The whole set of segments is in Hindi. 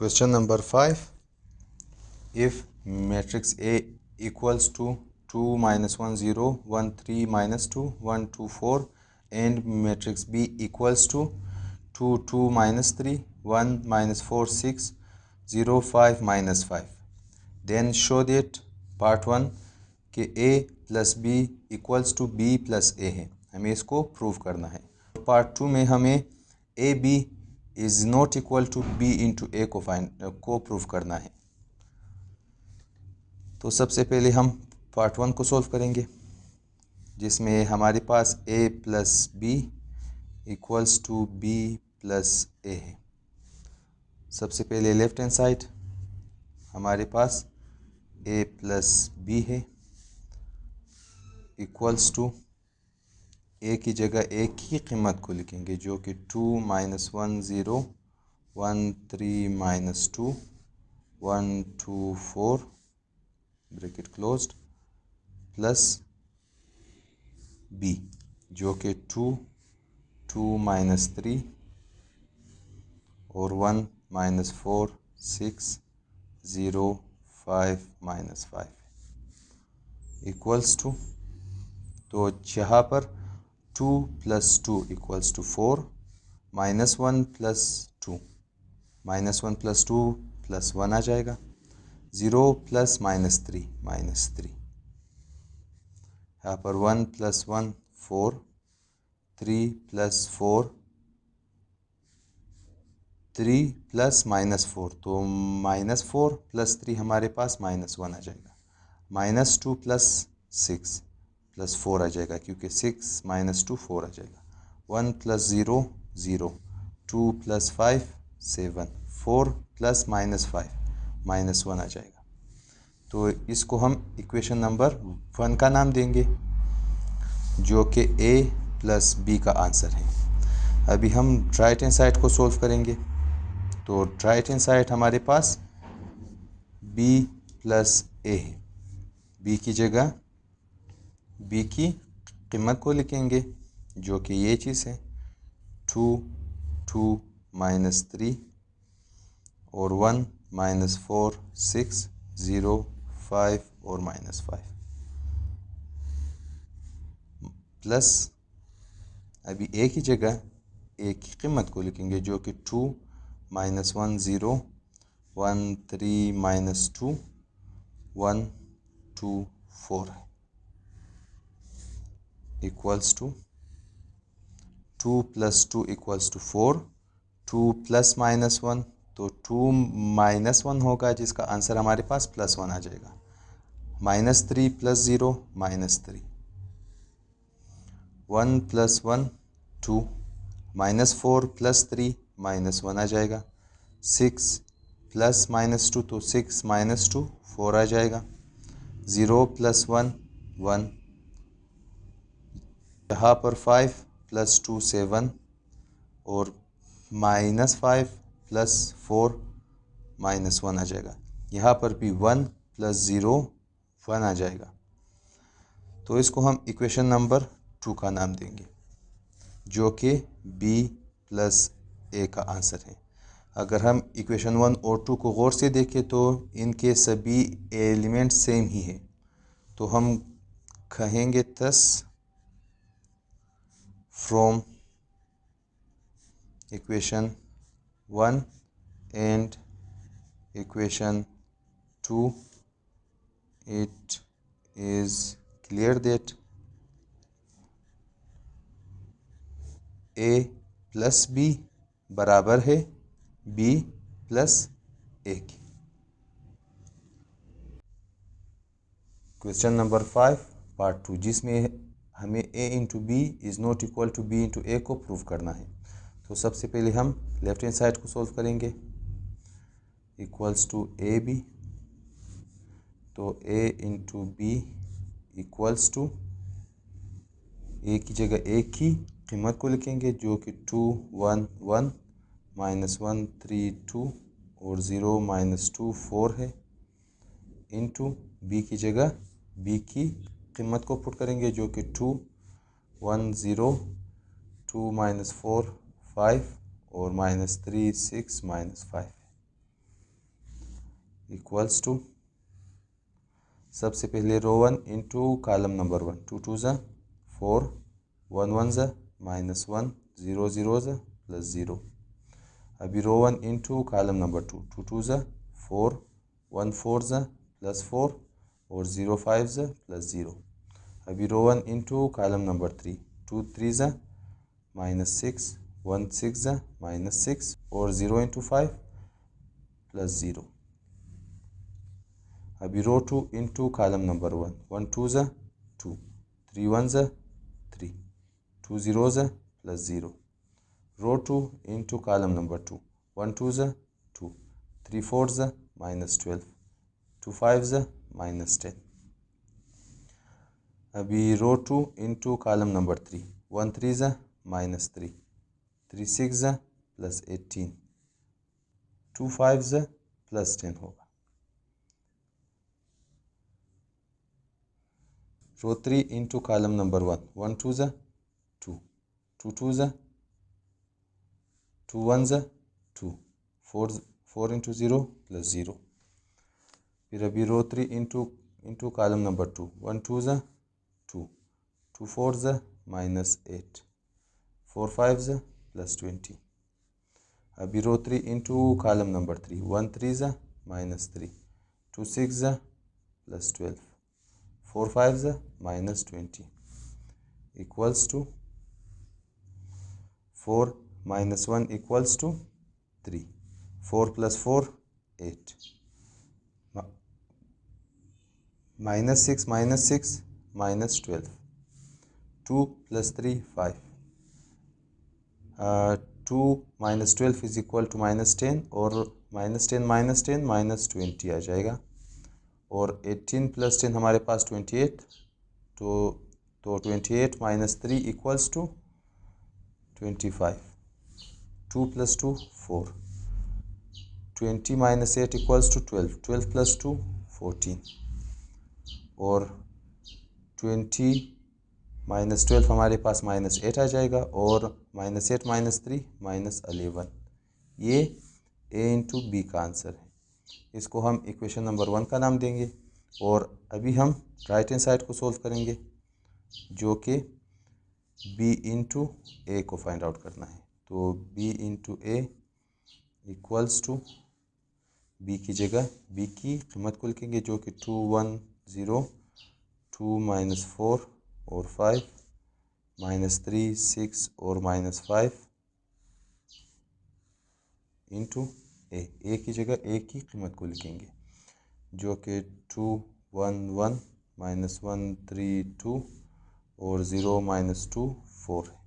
Question number 5. If matrix A equals to 2 minus 1 0 1 3 minus 2 1 2 4 and matrix B equals to 2 2 minus 3 1 minus 4 6 0 5 minus 5, then show that part 1 कि A plus B equals to B plus A है, हमें इसको प्रूव करना है। पार्ट 2 में हमें A B is not equal to B into A को प्रूव करना है। तो सबसे पहले हम पार्ट 1 को सॉल्व करेंगे, जिसमें हमारे पास A plus B equals to B plus A है। सबसे पहले लेफ्ट हैंड साइड हमारे पास ए प्लस बी है इक्वल्स टू ए की जगह ए की कीमत को लिखेंगे जो कि 2 minus 1 0 1 3 minus 2 1 2 4 bracket closed plus B जो कि 2 2 माइनस 3 और 1 माइनस 4 6 0 5 माइनस 5 इक्वल्स टू, तो यहाँ पर 2 plus 2 equals to 4 minus 1 plus 2 minus 1 plus 2 plus 1 आ जाएगा। 0 प्लस माइनस 3 माइनस 3, यहाँ पर 1 प्लस 1 4 3 प्लस 4 3 प्लस माइनस 4, तो माइनस 4 प्लस 3 हमारे पास माइनस 1 आ जाएगा। माइनस 2 प्लस 6 प्लस 4 आ जाएगा, क्योंकि 6 माइनस 2 4 आ जाएगा। 1 plus 0 0 2 plus 5 7 4 plus minus 5 minus 1 आ जाएगा। तो इसको हम इक्वेशन नंबर 1 का नाम देंगे, जो कि ए प्लस बी का आंसर है। अभी हम राइट हैंड साइड को सॉल्व करेंगे। तो राइट हैंड साइड हमारे पास बी प्लस ए है। बी की जगह बी की कीमत को लिखेंगे जो कि ये चीज़ है 2 2 माइनस 3 और 1 माइनस 4 6 0 5 और माइनस 5 प्लस अभी ए की जगह ए की कीमत को लिखेंगे जो कि 2 माइनस 1 0 1 3 माइनस 2 1 2 4 है equals to 2 plus 2 equals to 4 2 plus minus 1, तो 2 माइनस 1 होगा जिसका आंसर हमारे पास प्लस 1 आ जाएगा। Minus 3 plus 0 minus 3 1 plus 1 2 minus 4 plus 3 minus 1 आ जाएगा। 6 प्लस माइनस 2, तो 6 माइनस 2 4 आ जाएगा। 0 प्लस 1 1, यहाँ पर 5 प्लस 2 7 और माइनस 5 प्लस 4 माइनस 1 आ जाएगा। यहाँ पर भी 1 प्लस 0 1 आ जाएगा। तो इसको हम इक्वेशन नंबर 2 का नाम देंगे, जो कि b प्लस ए का आंसर है। अगर हम इक्वेशन 1 और 2 को गौर से देखें तो इनके सभी एलिमेंट सेम ही है, तो हम कहेंगे thus from equation 1 and equation 2 it is clear that a plus b बराबर है b प्लस a की। क्वेश्चन नंबर 5 पार्ट 2, जिसमें हमें a into B is not equal to B into A को प्रूव करना है। तो सबसे पहले हम लेफ्ट हैंड साइड को सॉल्व करेंगे इक्वल्स टू ए बी, तो a into B equals to A की जगह ए की कीमत को लिखेंगे जो कि 2 1 1 माइनस 1 3 2 और 0 माइनस 2 4 है, इंटू बी की जगह बी की कीमत को पुट करेंगे जो कि 2 1 0 2 माइनस 4 5 और माइनस 3 6 माइनस 5। इक्वल्स टू सबसे पहले रो 1 इंटू कॉलम नंबर 1, 2 2 ज़ा 4, 1 1 ज़ा -1, 0 0 ज़ा +0। अभी रो 1 इंटू कॉलम नंबर 2, 2 2 ज़ा 4, 1 4 ज़ा +4 और 0 5 ज़ा +0। अभी रो 1 इंटू कॉलम नंबर 3, 2 3 ज़ा -6, 1 6 ज़ा -6 और 0 इंटू 5 +0। अभी रो 2 इंटू कॉलम नंबर 1, 1 2 ज़ा 2, 3 1 ज़ा 3, 2 0 ज़ा +0। रो 2 इंटू कॉलम नंबर 2, 1 2 ज़ा 2, 3 4 ज़ा -12, 2 5 ज़ा -10। अभी रो 2 इंटू कॉलम नंबर 3, 1 3 ज़ा -3, 3 6 ज़ा +18, 2 5 ज़ा +10 होगा। रो 3 इंटू कॉलम नंबर 1, 1 2 ज़ा 2, 2 2 ज़ा 2 1 ज़ा 2, 4 इंटू 0 +0। फिर अभी रो 3 इंटू कॉलम नंबर 2, 1 2 ज़ा 2, 2 4 ज़ा -8, 4 5 ज़ा +20। अभी रो 3 इंटू कॉलम नंबर 3, 1 3 ज़ा -3, 2 6 ज़ा +12, 4 5 ज़ा -20 equals to 4 -1 equals to 3, 4 + 4 8, -6 -6 -12, 2 + 3 5, 2 - 12 is equal to -10 और -10 -10 -20 आ जाएगा। और 18 + 10 हमारे पास 28, तो 28 - 3 इक्वल्स टू 25, 2 + 2 4, 20 - 8 इक्वल्स टू 12, 12 + 2 14 और 20 - 12 हमारे पास -8 आ जाएगा और -8 - 3 -11। ये a इंटू बी का आंसर है। इसको हम इक्वेशन नंबर 1 का नाम देंगे और अभी हम राइट हैंड साइड को सोल्व करेंगे जो कि b इंटू ए को फाइंड आउट करना है। तो b into A equals to b की जगह b की कीमत को लिखेंगे जो कि 2 1 0, 2 - 4 और 5, -3 6 और -5 इंटू ए की जगह ए की कीमत को लिखेंगे जो कि 2 1 1 -1 3 2 और 0 - 2 4 है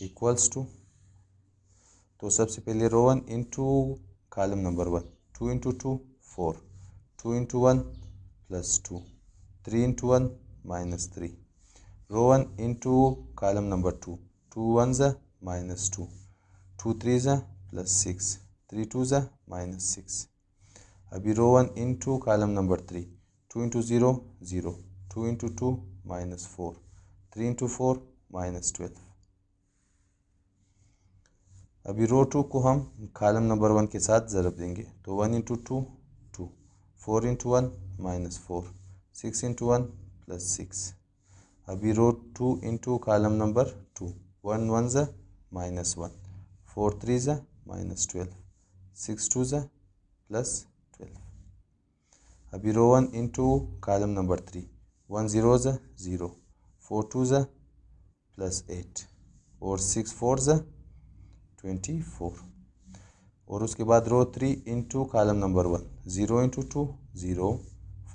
इक्वल्स टू। तो सबसे पहले रो 1 into column number 1, 2 into 2 4, 2 into 1 +2, 3 into 1 -3, रो 1 इंटू कॉलम नंबर 2, 2 1 ज़ा -2, 2 3 ज़ा +6, 3 2 ज़ा -6। अभी रो 1 into column number 3, 2 into 0 0, 2 into 2 -4, 3 into 4 -12। अभी रो 2 को हम कॉलम नंबर 1 के साथ ज़रब देंगे तो 1 इंटू 2 2, 4 इंटू 1 -4, 6 इंटू 1 +6। अभी रो 2 इंटू कॉलम नंबर 2, 1 1 ज़ा -1, 4 3 ज़ा -12, 6 2 ज़ा +12। अभी रो 1 इंटू कॉलम नंबर 3, 1 0 ज़ा 0, 4 2 ज़ा +8 और 6 4 ज़ा 24। और उसके बाद रो 3 into column number 1, 0 into 2 0,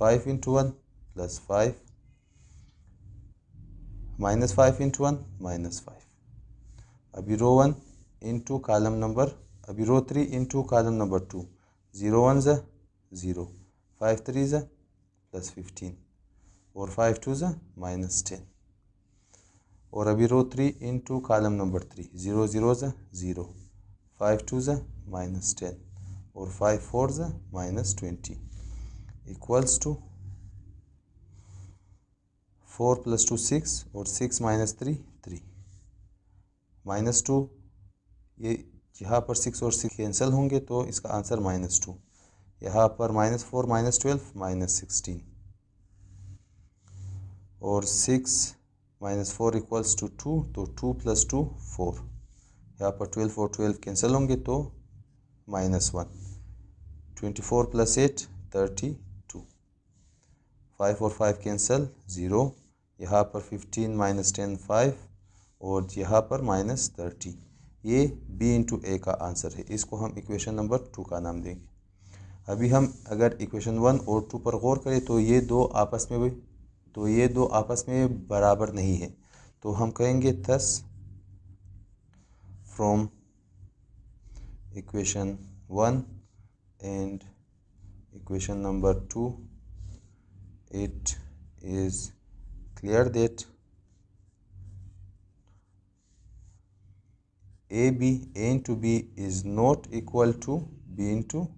5 into 1 +5, -5 into 1 -5। अभी रो 1 इंटू कॉलम नंबर अभी रो 3 इंटू कॉलम नंबर 2, 0 1 ज़ा 0, 5 3 ज़ा +15 और 5 2 ज़ा -10। और अभी रो 3 इंटू कॉलम नंबर 3, 0 0 ज़ा 0, 5 2 ज़ा -10 और 5 4 ज़ा -20 इक्वल्स टू 4 + 2 6 और 6 - 3 3, -2 ये यहाँ पर 6 और 6 कैंसिल होंगे तो इसका आंसर -2। यहाँ पर -4 -12 -16 और 6 -4 इक्वल्स टू 2, तो 2 + 2 4। यहाँ पर 12 और 12 कैंसिल होंगे तो -1। 24 + 8 32। 5 और 5 कैंसिल 0। यहाँ पर 15 - 10 5 और यहाँ पर -30। ये B × A का आंसर है। इसको हम इक्वेशन नंबर 2 का नाम देंगे। अभी हम अगर इक्वेशन 1 और 2 पर गौर करें तो ये दो आपस में बराबर नहीं है, तो हम कहेंगे thus from equation 1 and equation number 2 it is clear that A into B is not equal to B into